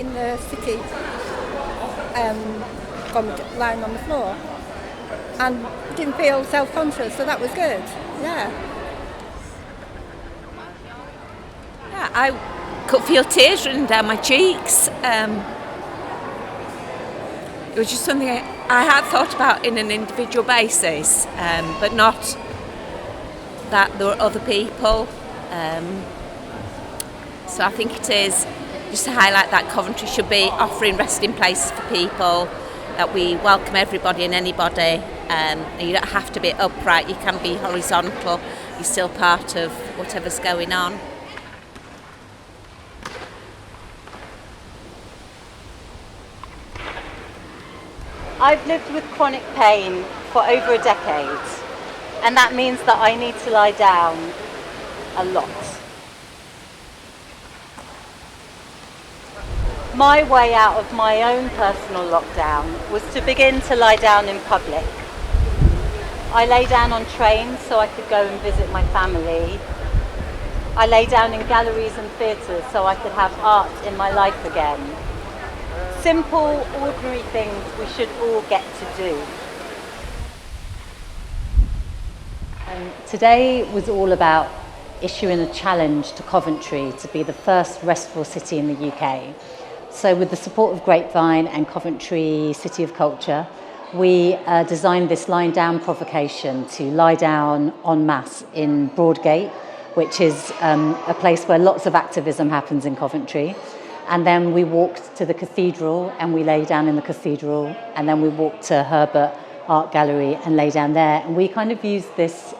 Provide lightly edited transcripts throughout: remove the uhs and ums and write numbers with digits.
in the city, lying on the floor, and didn't feel self-conscious, so that was good. Yeah. I could feel tears running down my cheeks. It was just something I had thought about in an individual basis, but not that there were other people. So I think it is just to highlight that Coventry should be offering resting places for people, that we welcome everybody and anybody. And you don't have to be upright, you can be horizontal, you're still part of whatever's going on. I've lived with chronic pain for over a decade, and that means that I need to lie down a lot. My way out of my own personal lockdown was to begin to lie down in public. I lay down on trains so I could go and visit my family. I lay down in galleries and theatres so I could have art in my life again. Simple, ordinary things we should all get to do. Today was all about issuing a challenge to Coventry to be the first restful city in the UK. So with the support of Grapevine and Coventry City of Culture, we designed this lying down provocation to lie down en masse in Broadgate, which is a place where lots of activism happens in Coventry. And then we walked to the cathedral and we lay down in the cathedral, and then we walked to Herbert Art Gallery and lay down there. And we kind of used this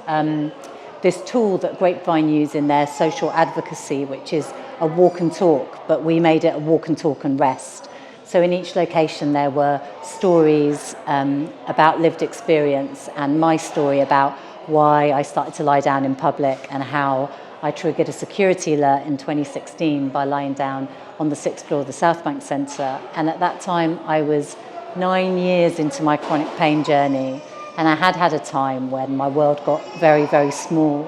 tool that Grapevine use in their social advocacy, which is a walk and talk, but we made it a walk and talk and rest. So in each location there were stories about lived experience, and my story about why I started to lie down in public and how I triggered a security alert in 2016 by lying down on the 6th floor of the South Bank Centre. And at that time I was 9 years into my chronic pain journey, and I had a time when my world got very, very small,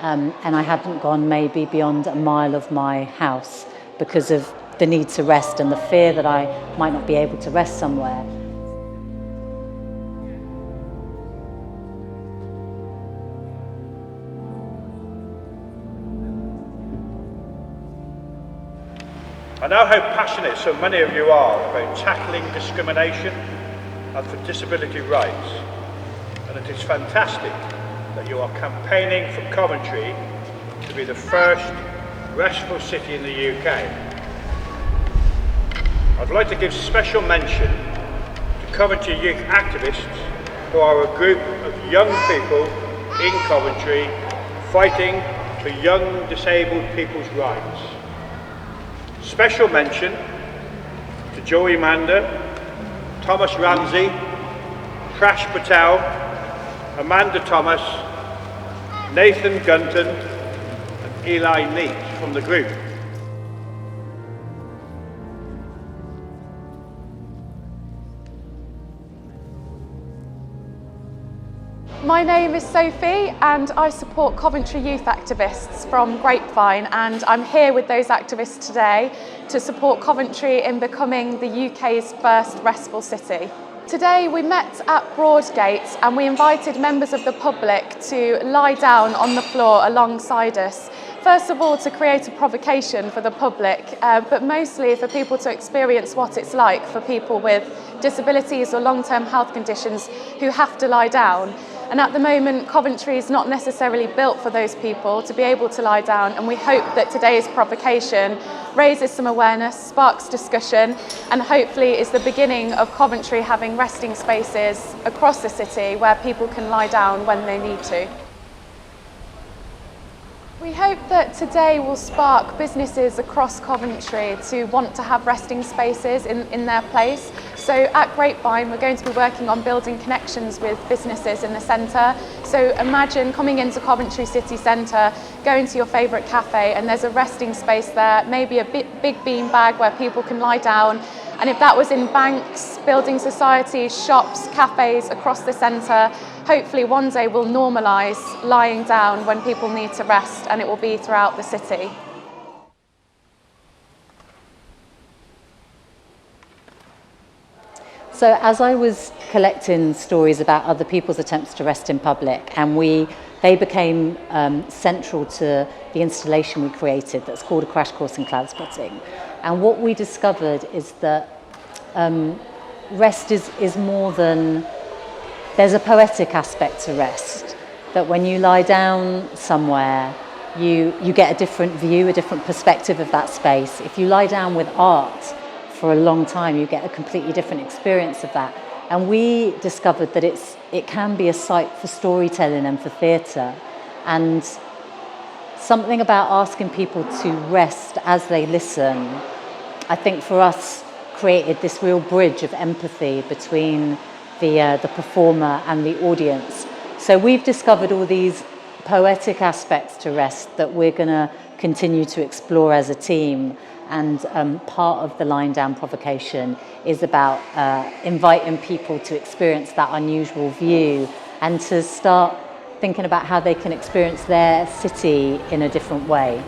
and I hadn't gone maybe beyond a mile of my house because of the need to rest and the fear that I might not be able to rest somewhere. I know how passionate so many of you are about tackling discrimination and for disability rights, and it is fantastic that you are campaigning for Coventry to be the first restful city in the UK. I'd like to give special mention to Coventry youth activists, who are a group of young people in Coventry fighting for young disabled people's rights. Special mention to Joey Mander, Thomas Ramsey, Prash Patel, Amanda Thomas, Nathan Gunton and Eli Neat from the group. My name is Sophie and I support Coventry youth activists from Grapevine, and I'm here with those activists today to support Coventry in becoming the UK's first restful city. Today we met at Broadgate and we invited members of the public to lie down on the floor alongside us. First of all, to create a provocation for the public, but mostly for people to experience what it's like for people with disabilities or long-term health conditions who have to lie down. And at the moment, Coventry is not necessarily built for those people to be able to lie down, and we hope that today's provocation raises some awareness, sparks discussion, and hopefully is the beginning of Coventry having resting spaces across the city where people can lie down when they need to. We hope that today will spark businesses across Coventry to want to have resting spaces in their place. So at Grapevine, we're going to be working on building connections with businesses in the centre. So imagine coming into Coventry city centre, going to your favourite cafe, and there's a resting space there, maybe a big beanbag where people can lie down. And if that was in banks, building societies, shops, cafes across the centre, hopefully one day we'll normalise lying down when people need to rest, and it will be throughout the city. So as I was collecting stories about other people's attempts to rest in public, and they became central to the installation we created that's called A Crash Course in Cloudspotting. And what we discovered is that rest is more than, there's a poetic aspect to rest, that when you lie down somewhere, you get a different view, a different perspective of that space. If you lie down with art for a long time, you get a completely different experience of that. And we discovered that it can be a site for storytelling and for theatre. And something about asking people to rest as they listen, I think for us created this real bridge of empathy between the performer and the audience. So we've discovered all these poetic aspects to rest that we're going to continue to explore as a team. And part of the Lying Down provocation is about inviting people to experience that unusual view and to start thinking about how they can experience their city in a different way.